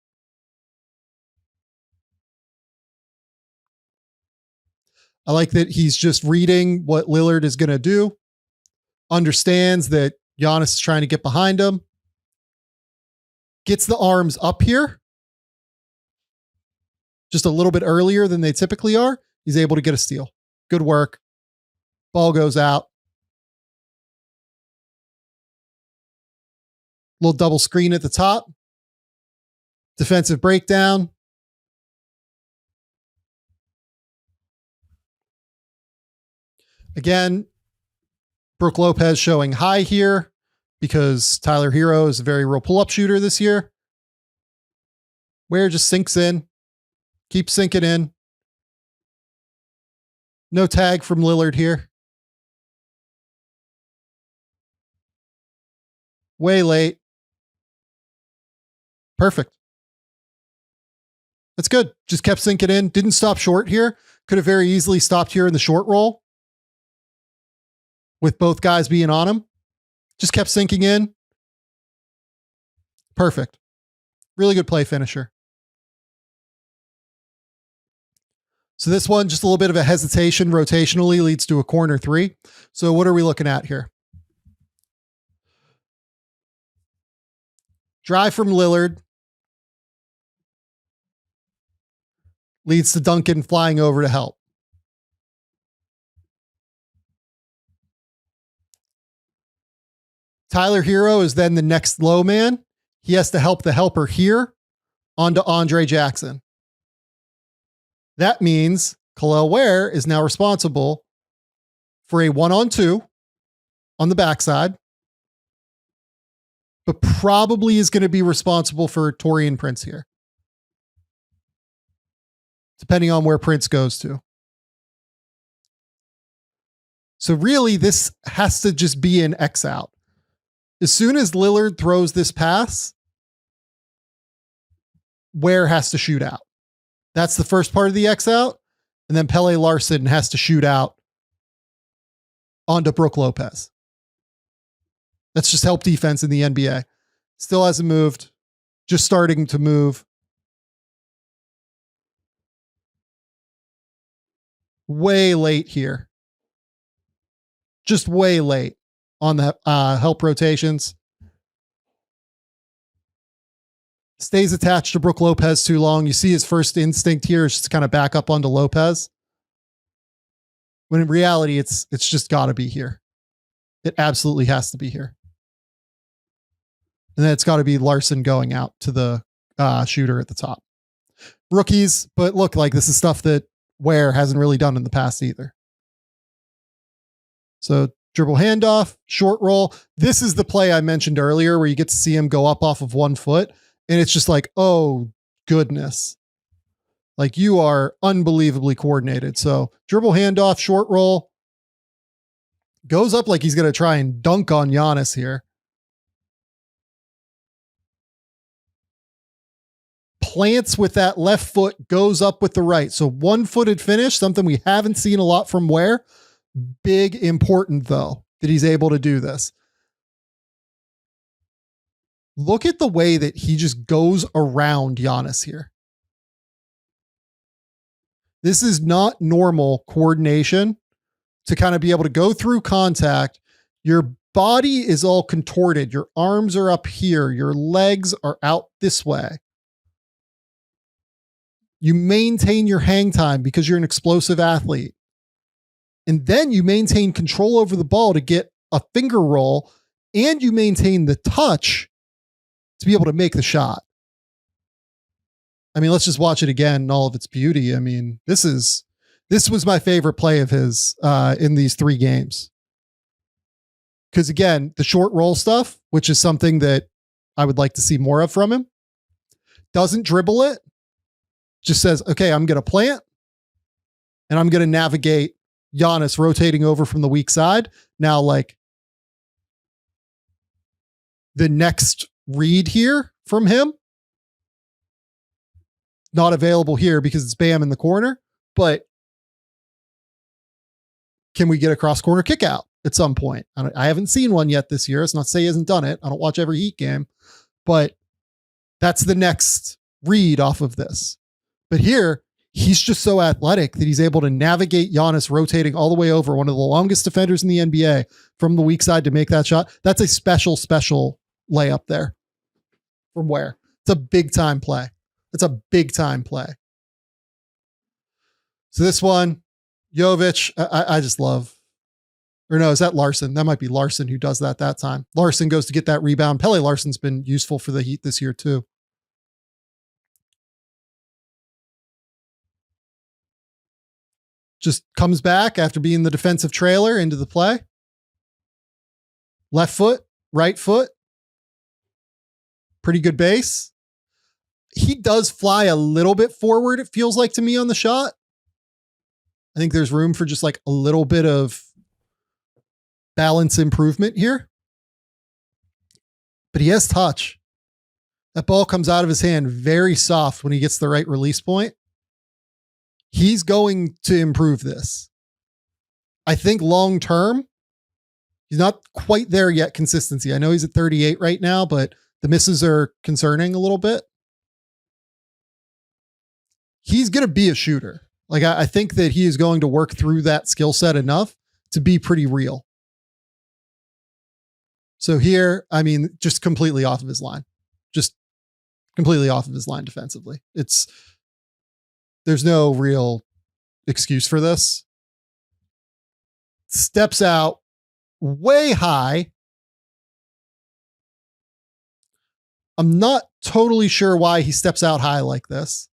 I like that he's just reading what Lillard is going to do. Understands that Giannis is trying to get behind him. Gets the arms up here. Just a little bit earlier than they typically are. He's able to get a steal. Good work. Ball goes out. Little double screen at the top. Defensive breakdown. Again, Brook Lopez showing high here because Tyler Hero is a very real pull-up shooter this year. Ware just sinks in, keeps sinking in. No tag from Lillard here. Way late. Perfect. That's good. Just kept sinking in. Didn't stop short here. Could have very easily stopped here in the short roll with both guys being on him. Just kept sinking in. Perfect. Really good play finisher. So this one, just a little bit of a hesitation rotationally leads to a corner three. So what are we looking at here? Drive from Lillard leads to Duncan flying over to help. Tyler Hero is then the next low man. He has to help the helper here onto Andre Jackson. That means Kel'el Ware is now responsible for a 1-on-2 on the backside, but probably is going to be responsible for Taurean Prince here, depending on where Prince goes to. So really, this has to just be an X out. As soon as Lillard throws this pass, Ware has to shoot out. That's the first part of the X out. And then Pele Larson has to shoot out onto Brook Lopez. That's just help defense in the NBA. Still hasn't moved. Just starting to move. Way late here. Just way late on the help rotations. Stays attached to Brook Lopez too long. You see his first instinct here is just to kind of back up onto Lopez. When in reality, it's just got to be here. It absolutely has to be here. And then it's got to be Larson going out to the shooter at the top. Rookies, but look, like this is stuff that Ware hasn't really done in the past either. So dribble handoff, short roll. This is the play I mentioned earlier where you get to see him go up off of 1 foot. And it's just like, oh, goodness. Like you are unbelievably coordinated. So dribble handoff, short roll. Goes up like he's going to try and dunk on Giannis here. Plants with that left foot, goes up with the right. So 1-footed finish, something we haven't seen a lot from Ware. Big important, though, that he's able to do this. Look at the way that he just goes around Giannis here. This is not normal coordination to kind of be able to go through contact. Your body is all contorted. Your arms are up here. Your legs are out this way. You maintain your hang time because you're an explosive athlete. And then you maintain control over the ball to get a finger roll, and you maintain the touch to be able to make the shot. I mean, let's just watch it again in all of its beauty. I mean, this was my favorite play of his in these 3 games. Because again, the short roll stuff, which is something that I would like to see more of from him, doesn't dribble it. Just says, okay, I'm going to plant and I'm going to navigate Giannis rotating over from the weak side. Now, like the next read here from him, not available here because it's Bam in the corner, but can we get a cross corner kick out at some point? I haven't seen one yet this year. It's not to say he hasn't done it. I don't watch every Heat game, but that's the next read off of this. But here, he's just so athletic that he's able to navigate Giannis rotating all the way over, one of the longest defenders in the NBA, from the weak side to make that shot. That's a special layup there from Ware. It's a big time play. It's a big time play. So this one, Jovic, I just love. Or no, is that Larson? That might be Larson who does that time. Larson goes to get that rebound. Pele Larson's been useful for the Heat this year too. just comes back after being the defensive trailer into the play. Left foot, right foot. Pretty good base. He does fly a little bit forward, it feels like to me, on the shot. I think there's room for just like a little bit of balance improvement here. But he has touch. That ball comes out of his hand very soft when he gets the right release point. He's going to improve this. I think long term, he's not quite there yet, consistency. I know he's at 38 right now, but the misses are concerning a little bit. He's going to be a shooter. Like, I think that he is going to work through that skill set enough to be pretty real. So here, I mean, just completely off of his line. Just completely off of his line defensively. There's no real excuse for this. Steps out way high. I'm not totally sure why he steps out high like this.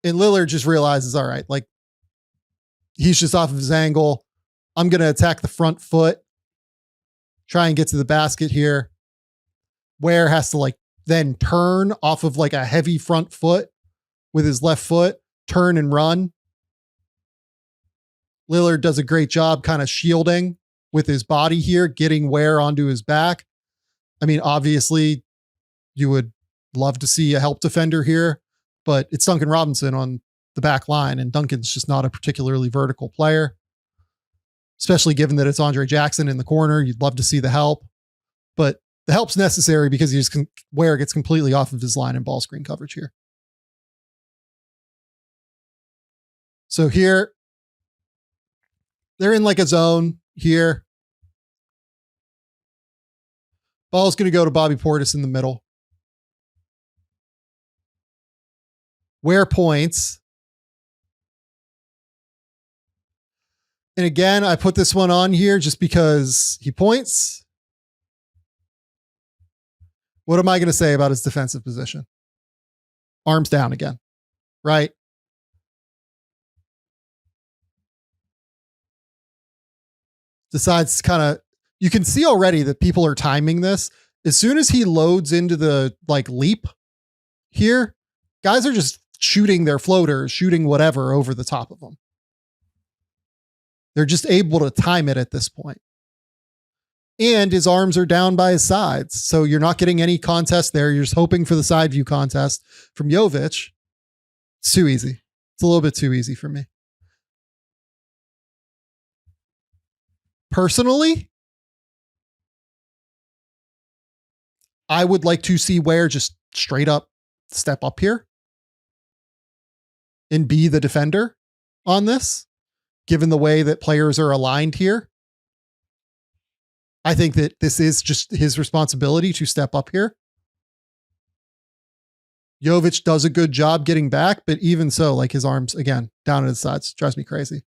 And Lillard just realizes, all right, like, he's just off of his angle. I'm going to attack the front foot, try and get to the basket here. Ware has to like then turn off of like a heavy front foot with his left foot, turn and run. Lillard does a great job kind of shielding with his body here, getting Ware onto his back. I mean, obviously, you would love to see a help defender here, but it's Duncan Robinson on the back line, and Duncan's just not a particularly vertical player, especially given that it's Andre Jackson in the corner. You'd love to see the help, but the help's necessary because Ware gets completely off of his line and ball screen coverage here. So here, they're in like a zone here. Ball's going to go to Bobby Portis in the middle. Ware points. And again, I put this one on here just because he points. What am I going to say about his defensive position? Arms down again, right? Decides kind of, you can see already that people are timing this. As soon as he loads into the like leap here, guys are just shooting their floaters, shooting whatever over the top of them. They're just able to time it at this point. And his arms are down by his sides. So you're not getting any contest there. You're just hoping for the side view contest from Jovic. It's too easy. It's a little bit too easy for me. Personally, I would like to see Ware just straight up step up here and be the defender on this, given the way that players are aligned here. I think that this is just his responsibility to step up here. Jovic does a good job getting back, but even so, like his arms, again, down at his sides, drives me crazy.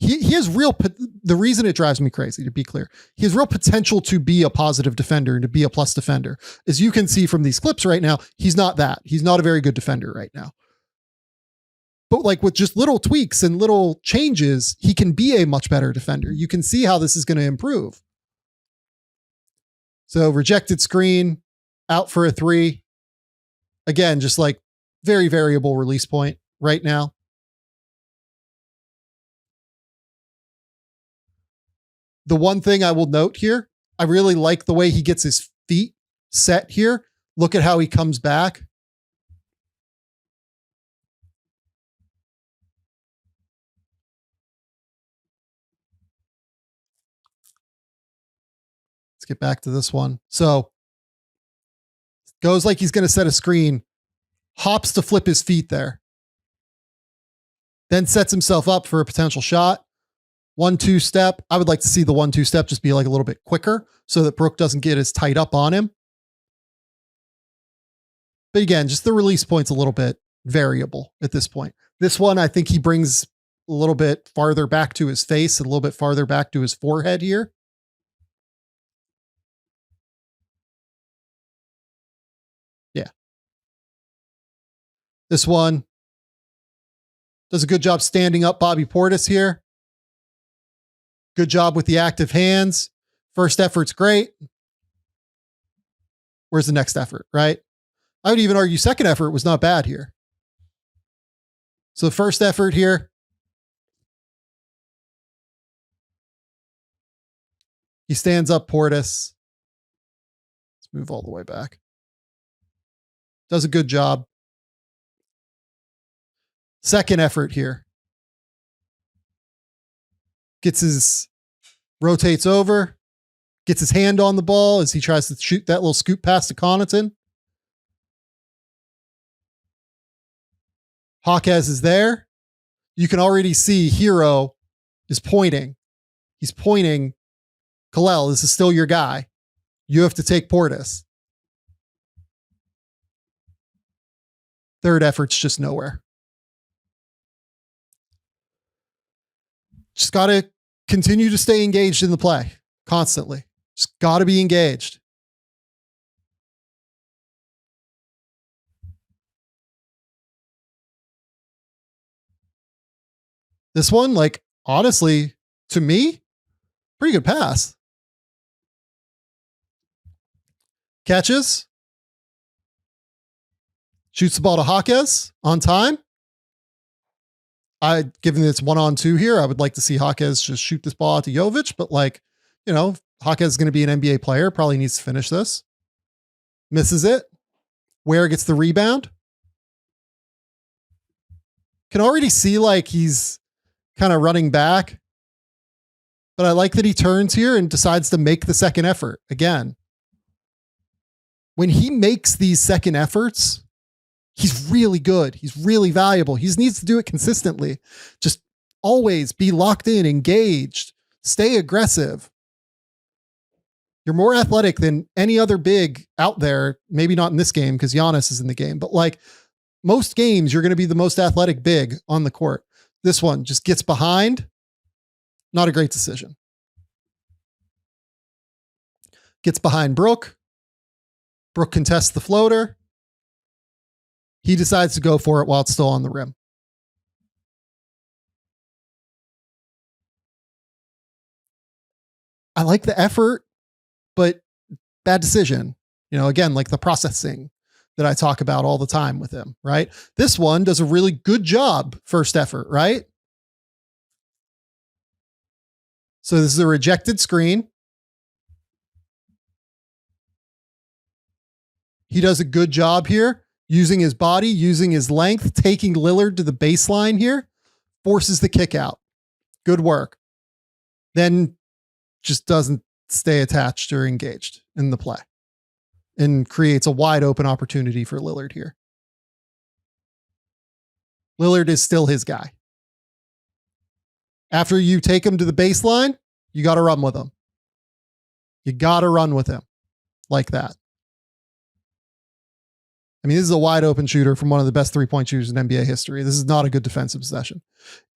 He has the reason it drives me crazy, to be clear, he has real potential to be a positive defender and to be a plus defender. As you can see from these clips right now, he's not that. He's not a very good defender right now. But like with just little tweaks and little changes, he can be a much better defender. You can see how this is going to improve. So rejected screen, out for a three. Again, just like very variable release point right now. The one thing I will note here, I really like the way he gets his feet set here. Look at how he comes back. Let's get back to this one. So goes like he's going to set a screen, hops to flip his feet there, then sets himself up for a potential shot. 1-2 step. I would like to see the 1-2 step just be like a little bit quicker so that Brook doesn't get as tight up on him. But again, just the release point's a little bit variable at this point. This one, I think he brings a little bit farther back to his face and a little bit farther back to his forehead here. Yeah. This one does a good job standing up Bobby Portis here. Good job with the active hands. First effort's great. Where's the next effort, right? I would even argue second effort was not bad here. So the first effort here, he stands up Portis. Let's move all the way back. Does a good job. Second effort here. Rotates over, gets his hand on the ball as he tries to shoot that little scoop pass to Connaughton. Hawkes is there. You can already see Hero is pointing. He's pointing, Kel'el, this is still your guy. You have to take Portis. Third effort's just nowhere. Just got to continue to stay engaged in the play constantly. Just got to be engaged. This one, like, honestly, to me, pretty good pass. Catches. Shoots the ball to Hawkes on time. Given it's 1-on-2 here, I would like to see Hawkes just shoot this ball out to Jovic, but like, you know, Hawkes is going to be an NBA player, probably needs to finish this. Misses it. Ware gets the rebound. Can already see like he's kind of running back, but I like that he turns here and decides to make the second effort again. When he makes these second efforts, he's really good. He's really valuable. He just needs to do it consistently. Just always be locked in, engaged, stay aggressive. You're more athletic than any other big out there. Maybe not in this game because Giannis is in the game, but like most games, you're going to be the most athletic big on the court. This one just gets behind. Not a great decision. Gets behind Brook. Brook contests the floater. He decides to go for it while it's still on the rim. I like the effort, but bad decision. You know, again, like the processing that I talk about all the time with him, right? This one does a really good job first effort, right? So this is a rejected screen. He does a good job here, using his body, using his length, taking Lillard to the baseline here, forces the kick out. Good work. Then just doesn't stay attached or engaged in the play and creates a wide open opportunity for Lillard here. Lillard is still his guy. After you take him to the baseline, you got to run with him. You got to run with him like that. I mean, this is a wide open shooter from one of the best 3-point shooters in NBA history. This is not a good defensive possession.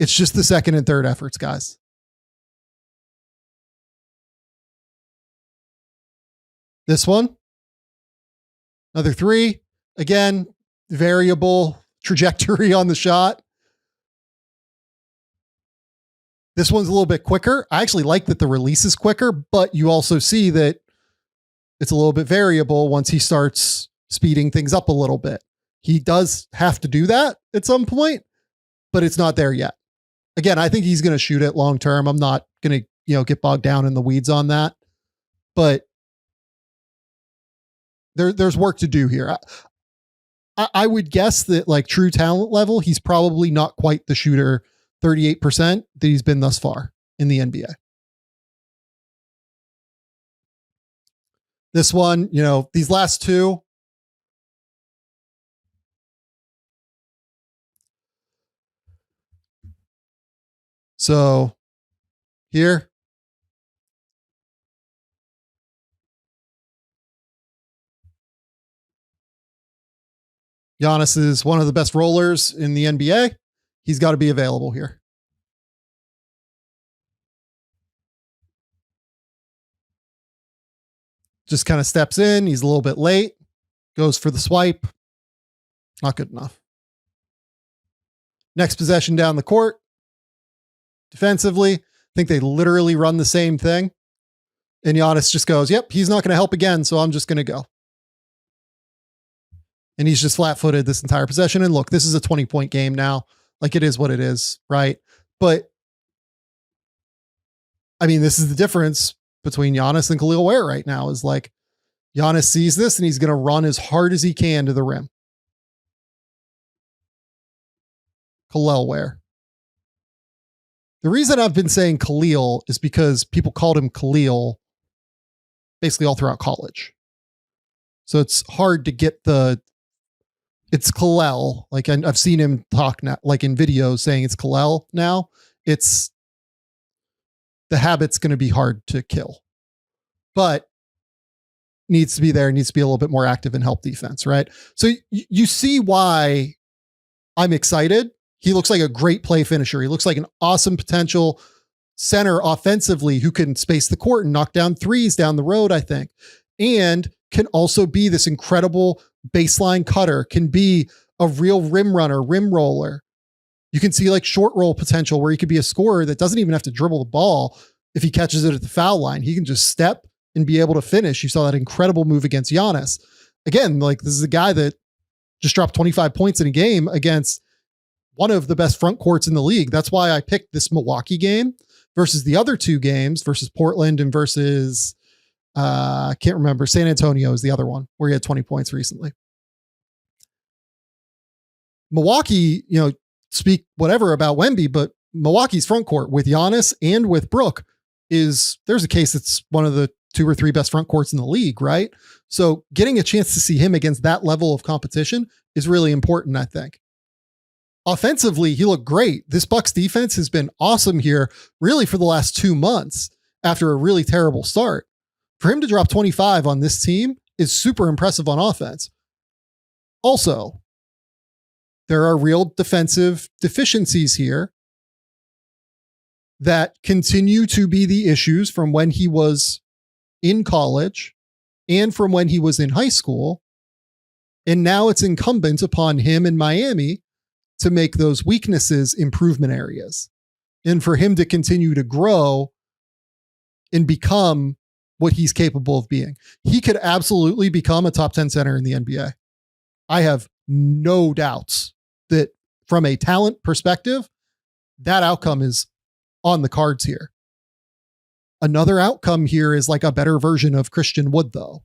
It's just the second and third efforts, guys. This one, another three. Again, variable trajectory on the shot. This one's a little bit quicker. I actually like that the release is quicker, but you also see that it's a little bit variable once he starts speeding things up a little bit. He does have to do that at some point, but it's not there yet. Again, I think he's going to shoot it long term. I'm not going to, get bogged down in the weeds on that, but there's work to do here. I would guess that like true talent level, he's probably not quite the shooter 38% that he's been thus far in the NBA. This one, these last two, so here, Giannis is one of the best rollers in the NBA. He's got to be available here. Just kind of steps in. He's a little bit late. Goes for the swipe. Not good enough. Next possession down the court. Defensively, I think they literally run the same thing. And Giannis just goes, yep, he's not going to help again, so I'm just going to go. And he's just flat-footed this entire possession. And look, this is a 20-point game now. Like, it is what it is, right? But, I mean, this is the difference between Giannis and Kel'el Ware right now, is like, Giannis sees this and he's going to run as hard as he can to the rim. Kel'el Ware. The reason I've been saying Khalil is because people called him Khalil basically all throughout college. So it's hard to get it's Kel'el. Like, I've seen him talk now, like in videos saying it's Kel'el now. The habit's going to be hard to kill, but needs to be there, needs to be a little bit more active and help defense, right? So you see why I'm excited. He looks like a great play finisher. He looks like an awesome potential center offensively who can space the court and knock down threes down the road, I think. And can also be this incredible baseline cutter, can be a real rim runner, rim roller. You can see like short roll potential where he could be a scorer that doesn't even have to dribble the ball. If he catches it at the foul line, he can just step and be able to finish. You saw that incredible move against Giannis. Again, like, this is a guy that just dropped 25 points in a game against one of the best front courts in the league. That's why I picked this Milwaukee game versus the other two games, versus Portland and versus, I can't remember, San Antonio is the other one where he had 20 points recently. Milwaukee, speak whatever about Wemby, but Milwaukee's front court with Giannis and with Brook there's a case it's one of the 2 or 3 best front courts in the league, right? So getting a chance to see him against that level of competition is really important, I think. Offensively, he looked great. This Bucks defense has been awesome here, really, for the last 2 months after a really terrible start. For him to drop 25 on this team is super impressive on offense. Also, there are real defensive deficiencies here that continue to be the issues from when he was in college and from when he was in high school. And now it's incumbent upon him in Miami to make those weaknesses improvement areas, and for him to continue to grow and become what he's capable of being. He could absolutely become a top 10 center in the NBA. I have no doubts that from a talent perspective, that outcome is on the cards here. Another outcome here is like a better version of Christian Wood, though,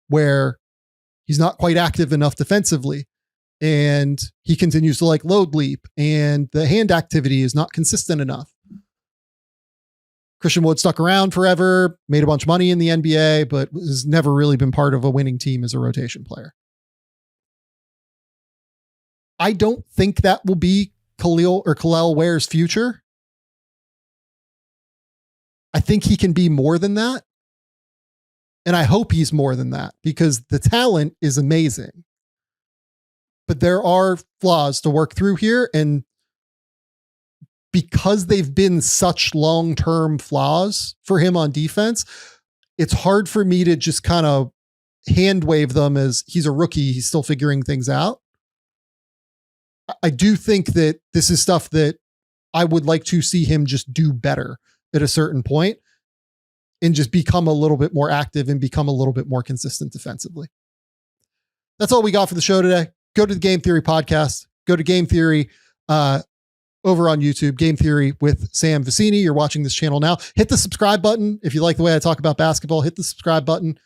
where he's not quite active enough defensively. And he continues to like load leap, and the hand activity is not consistent enough. Christian Wood stuck around forever, made a bunch of money in the NBA, but has never really been part of a winning team as a rotation player. I don't think that will be Kel'el Ware's future. I think he can be more than that. And I hope he's more than that, because the talent is amazing. But there are flaws to work through here. And because they've been such long-term flaws for him on defense, it's hard for me to just kind of hand wave them as he's a rookie, he's still figuring things out. I do think that this is stuff that I would like to see him just do better at a certain point and just become a little bit more active and become a little bit more consistent defensively. That's all we got for the show today. Go to the Game Theory podcast. Go to Game Theory over on YouTube, Game Theory with Sam Vecenie. You're watching this channel now. Hit the subscribe button. If you like the way I talk about basketball, hit the subscribe button.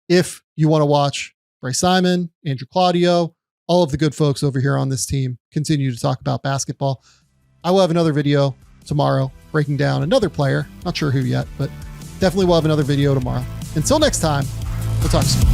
If you want to watch Bryce Simon, Andrew Claudio, all of the good folks over here on this team continue to talk about basketball. I will have another video tomorrow breaking down another player. Not sure who yet, but definitely we'll have another video tomorrow. Until next time, we'll talk soon.